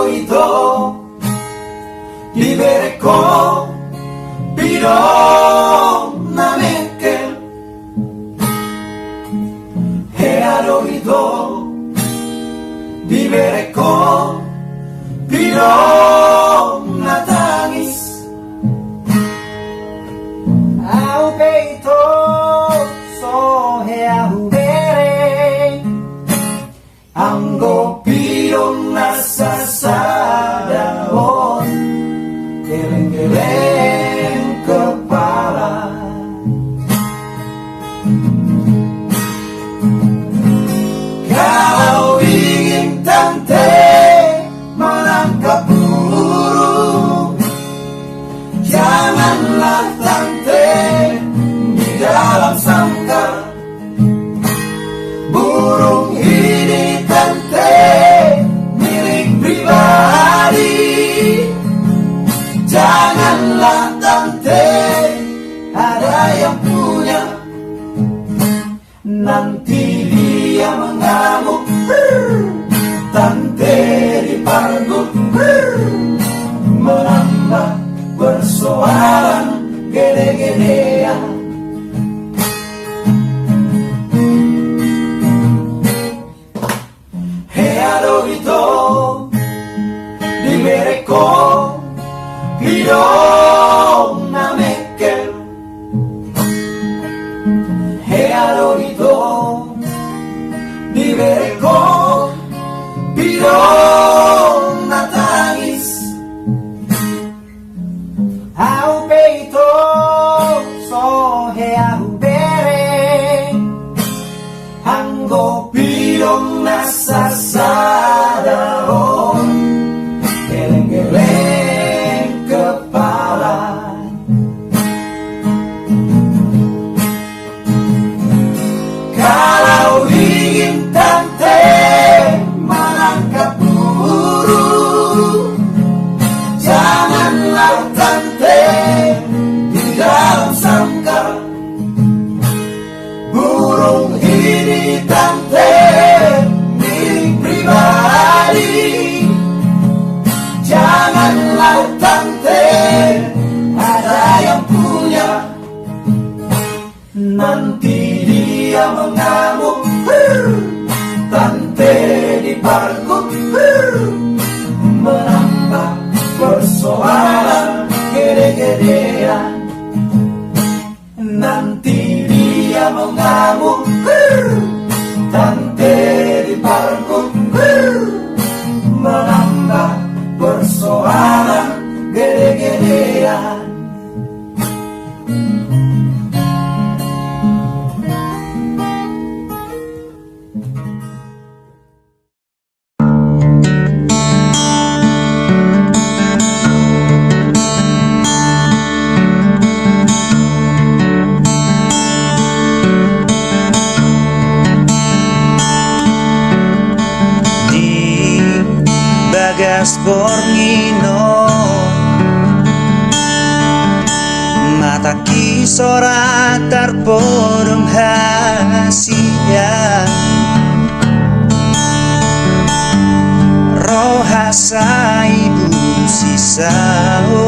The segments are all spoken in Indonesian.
ito libere ko bidong na mekel heado ito libere ko bidong na tangis au peito so heau bere anggo bidong nasa sadahon geleng-geleng kepala kalau ingin tante menangkap burung janganlah tante di dalam sangkar burung ini tante milik pribadi janganlah tante ada yang punya nanti dia mengamuk tante dipangguk menambah persoalan gede-gedean heado ito libere ko bidong na mekel heado ito libere ko bidong na tangis au peito so heau bere anggo bidong nasa sadahon geleng-geleng kepala kalau ingin tante menangkap burung janganlah tante di dalam sangkar burung ini tante milik pribadi janganlah tante ada yang punya nanti dia mengamuk tante diparkuk menambah persoalan gede-gedean nanti dia mengamuk tante diparkuk menambah persoalan gede-gedean bagas borngino mata kisora tarpodong hasia rohasa ibu sisao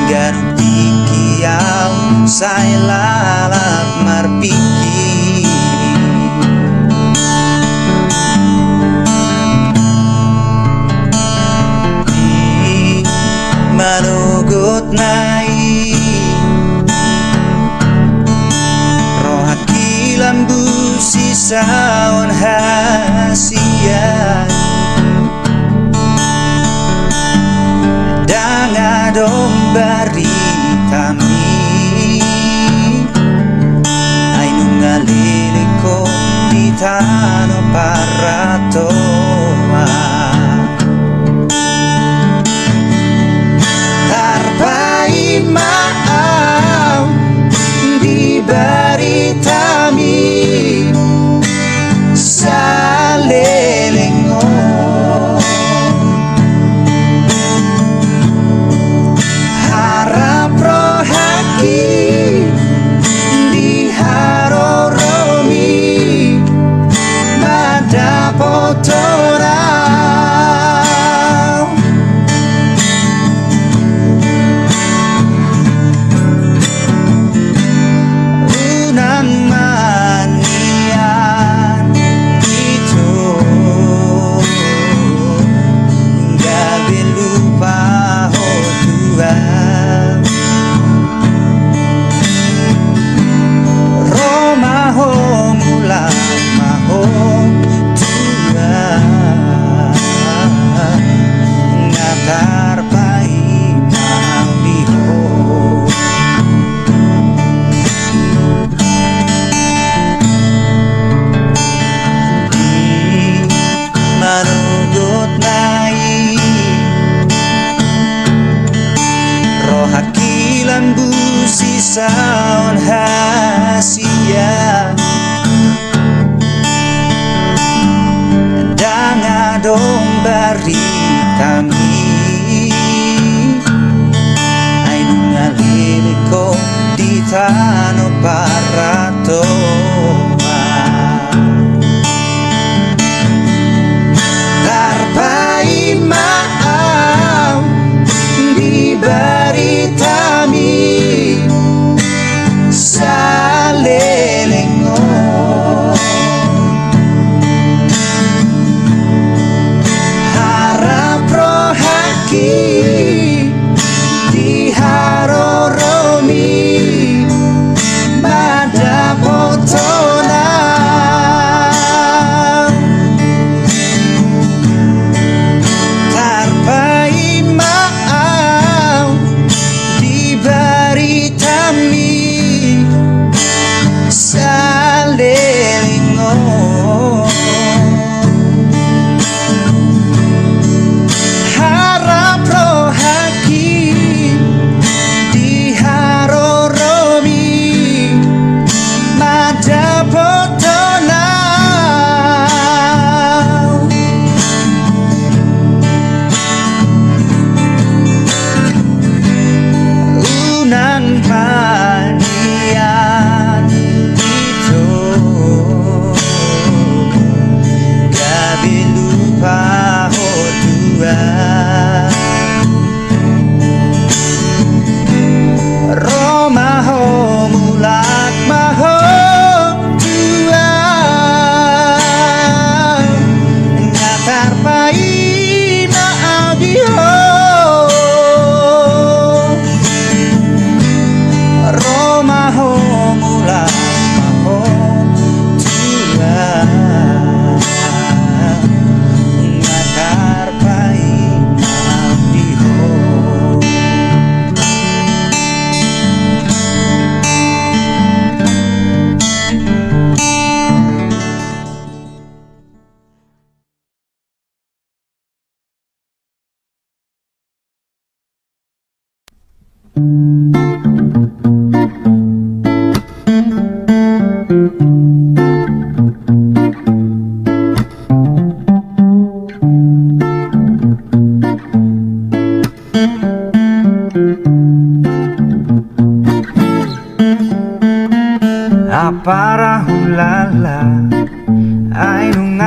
garuti kiau saya lalap marpiki manugut nai rohaki lambu sisaon hasia danga dombari kami ainu ngaliliko di tano paratoa maaf diberi tami salelengo harap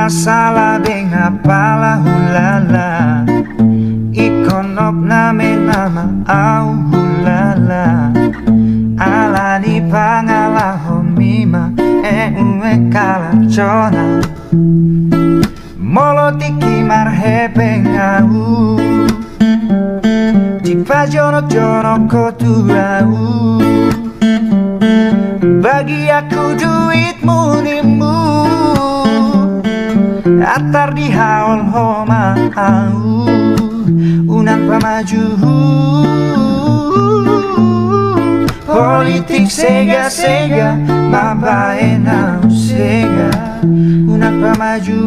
salah benga pala hulala ikonop name nama au hulala ala di pangala homima uwe kala chona molo tiki marhepe ngau tipa jono jono koturau bagi aku duitmu nimu atar di haul homa unan pamaju politik sega-sega mabae nau sega unan pamaju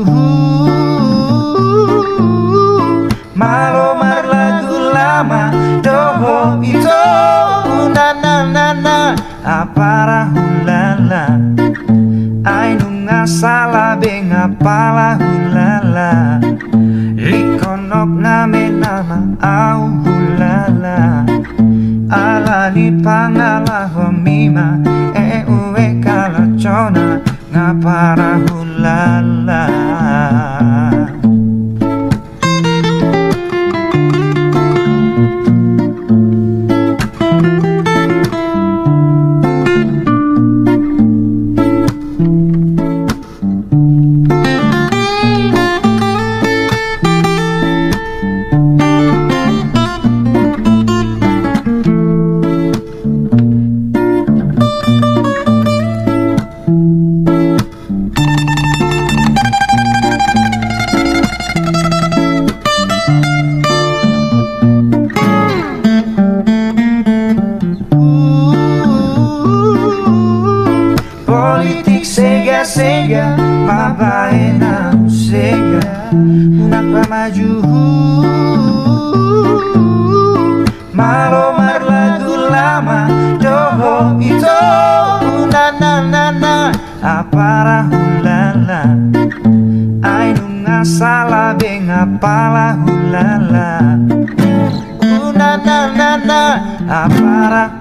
malomar lagu lama doho itu na apara hulala ainu ngasala benga pala hulala rikonop name nama au hulala ala ni pangala homima uwe kala chona ngapara hulala. Politik sega-sega mabae nau sega unak pamaju malomar lagu lama doho itu na apara hulala ainu ngasala benga pala hulala na apara.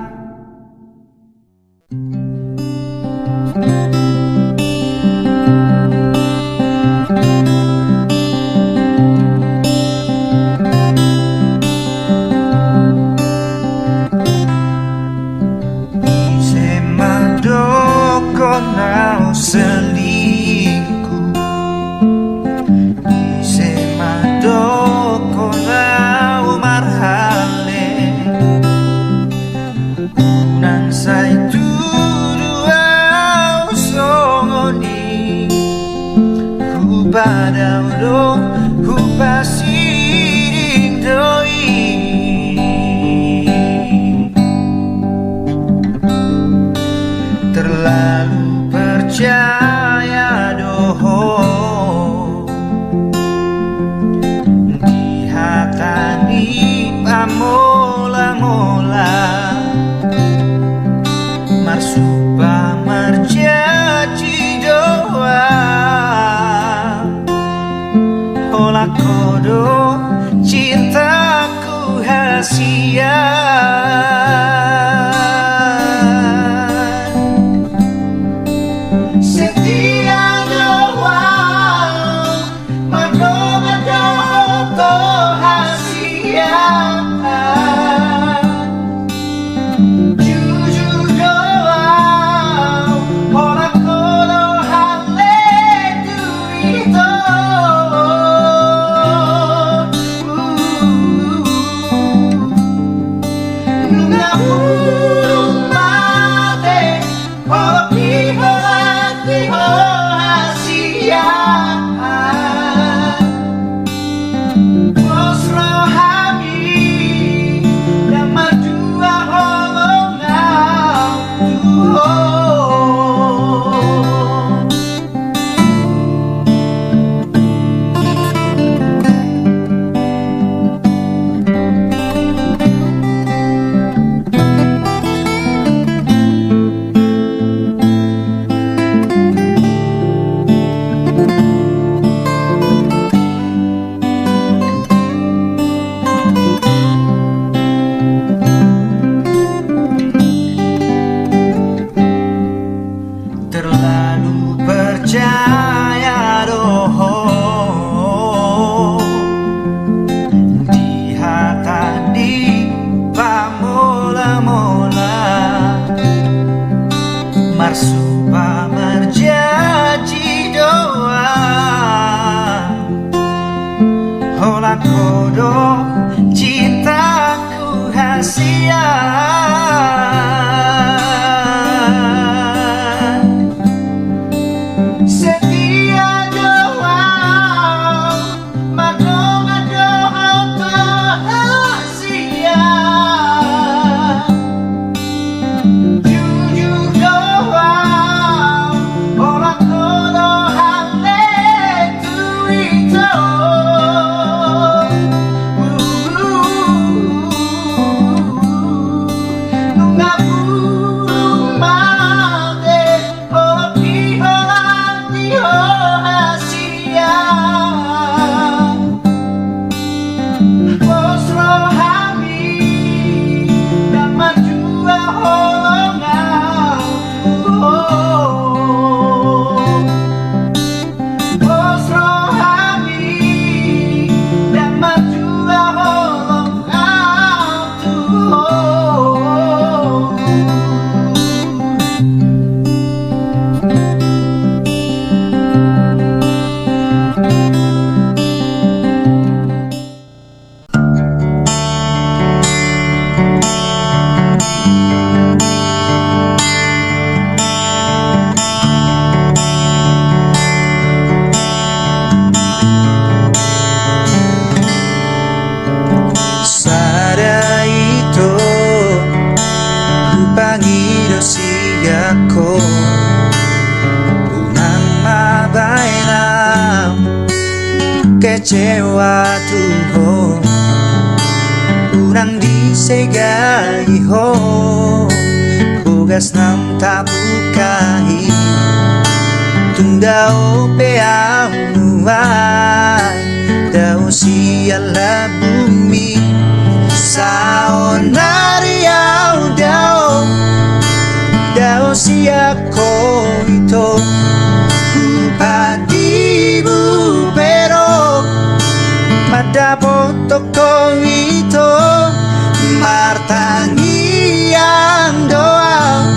Nau selingkuh ise madoko nau marhale unan sai tudua usongoni ku badau do ku pasiring doi terlalu percaya doho di hatani pamola-mola marsuba marjaji doa olah kodo cintaku hasia. kodo cintaku hasia. Setia doang madonga doang hasia. Jujur doang orang kodo hale tuito. Ko unang mabainam kecewa tuho unang disegai ho bugas nam tabukahi tundao peang nuai dao siala bumi saonariau dao dao siako ito kupatibu pero madapot toko ito martangi ang doa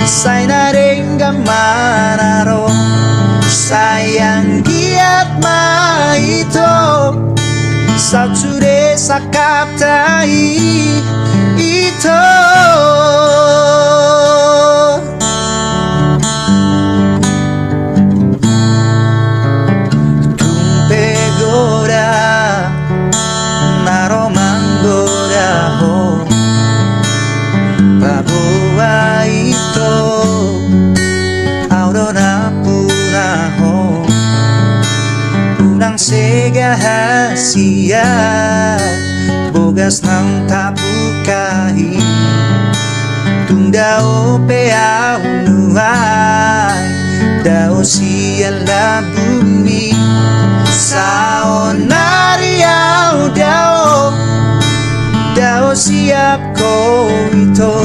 say naringgan manaro sayang giat maito satsure sakaptai ito. Segahasia bogas nang tabukahi tundao peau nuai dao siala bumi saonariau dao dao siap ko ito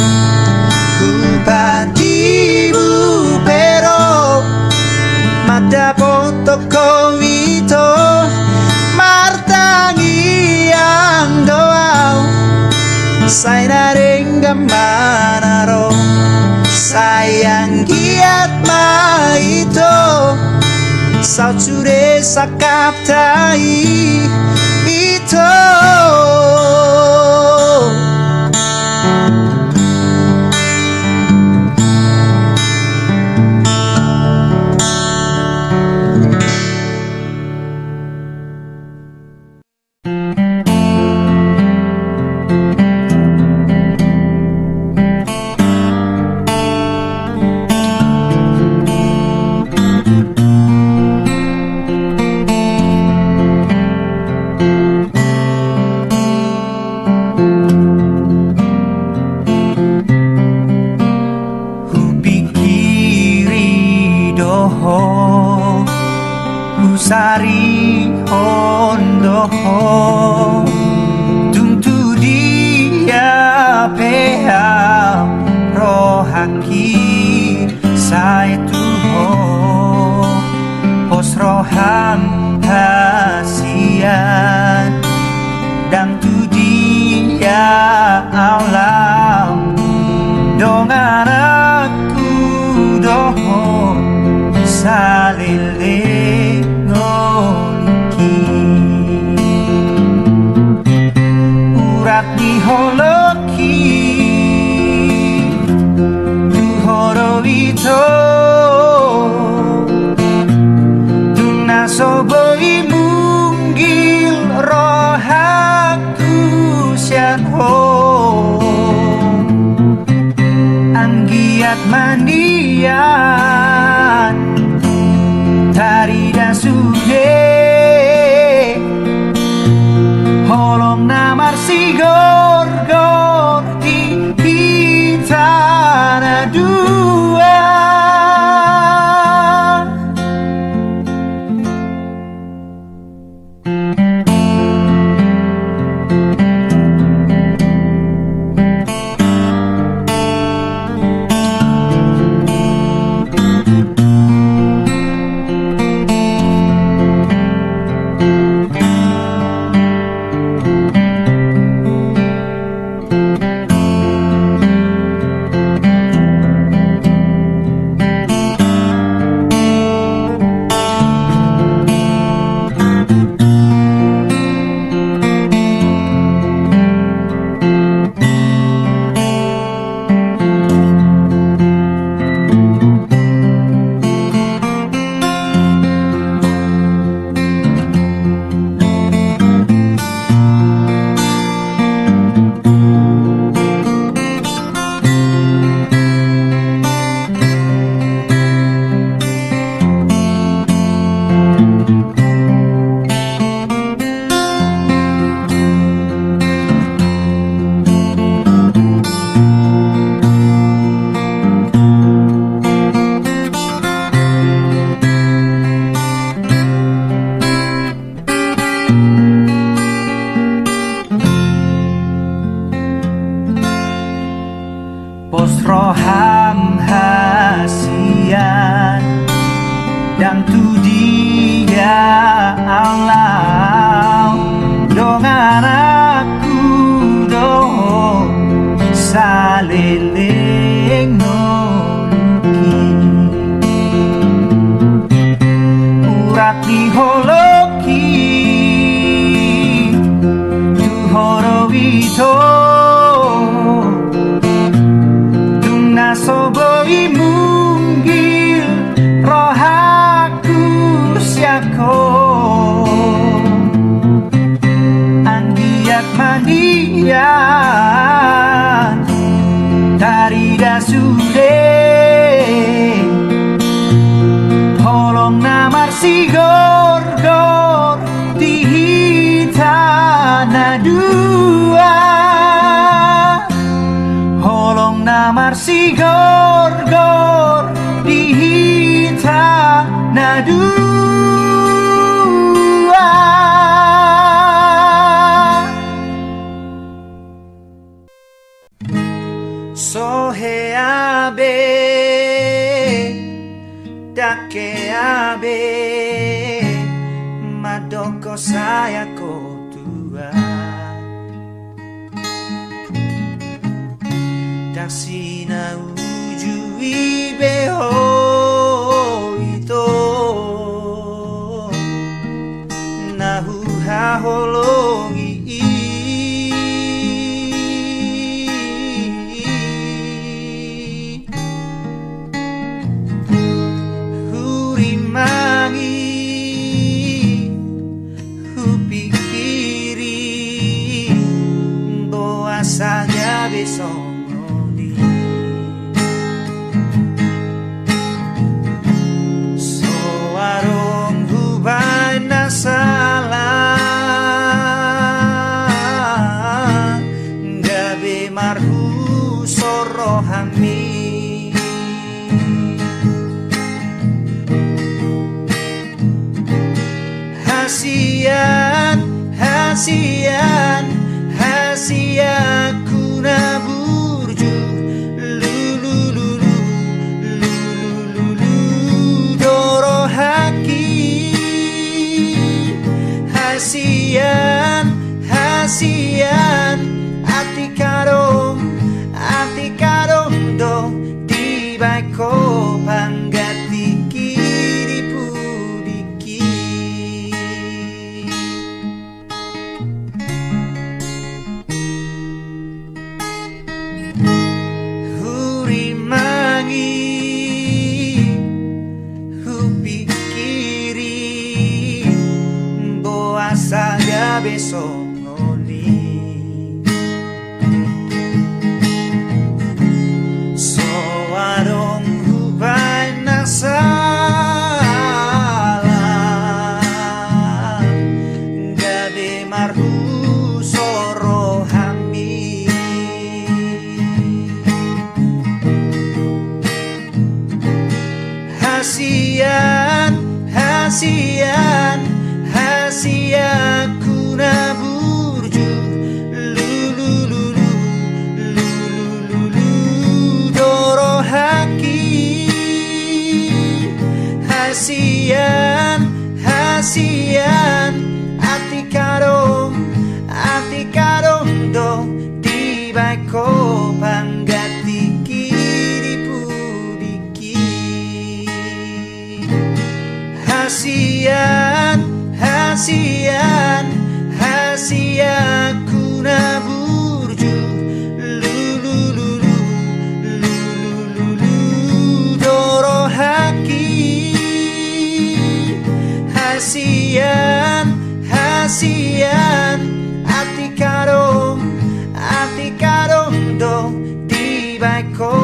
kupatibu pero madapot ko ito martangi ang doa say naringgan manaro sayang giat maito satsure sakaptai ito. Roham hasian dan tu dia Allah dongan aku doh saleleng noluki urat di holoki tu horowito soboi munggil rohaku siako anggiat mandiat dari dasude holong namar sigor gor dihitana dua holong namar sigor gor dihitana dua sohe abe dake abe madoko saya kotua dasina ujui beho ito nahu haholongi hurimangi hupikiri boasanya besok salah gabe marhu sorohami hasian hasian hasiaku naburju lulululu lulululu dorohaki hasian hasian ati karong do di baiko panggati kiri pudiki hurimangi hupikiri saga besok ngoni soarong hubai nasalah gabe marhu sorohami hasian hasian hasian back home.